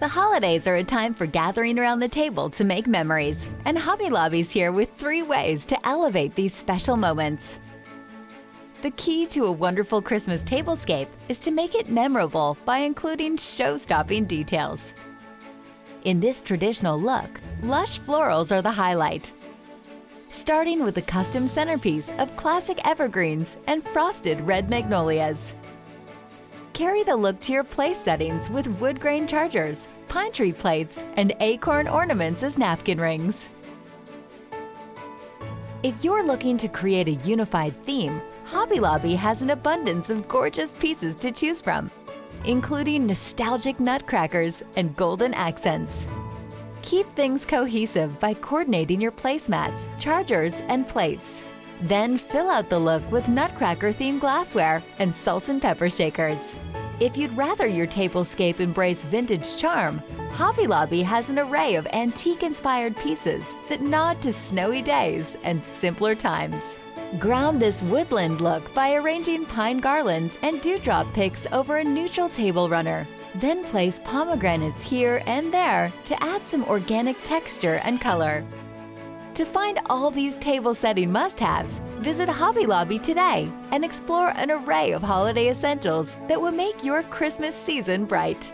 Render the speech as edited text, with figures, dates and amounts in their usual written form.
The holidays are a time for gathering around the table to make memories, and Hobby Lobby's here with 3 ways to elevate these special moments. The key to a wonderful Christmas tablescape is to make it memorable by including show-stopping details. In this traditional look, lush florals are the highlight. Starting with a custom centerpiece of classic evergreens and frosted red magnolias. Carry the look to your place settings with wood grain chargers, pine tree plates, and acorn ornaments as napkin rings. If you're looking to create a unified theme, Hobby Lobby has an abundance of gorgeous pieces to choose from, including nostalgic nutcrackers and golden accents. Keep things cohesive by coordinating your placemats, chargers, and plates. Then fill out the look with nutcracker-themed glassware and salt and pepper shakers. If you'd rather your tablescape embrace vintage charm, Hobby Lobby has an array of antique-inspired pieces that nod to snowy days and simpler times. Ground this woodland look by arranging pine garlands and dewdrop picks over a neutral table runner. Then place pomegranates here and there to add some organic texture and color. To find all these table setting must-haves, visit Hobby Lobby today and explore an array of holiday essentials that will make your Christmas season bright.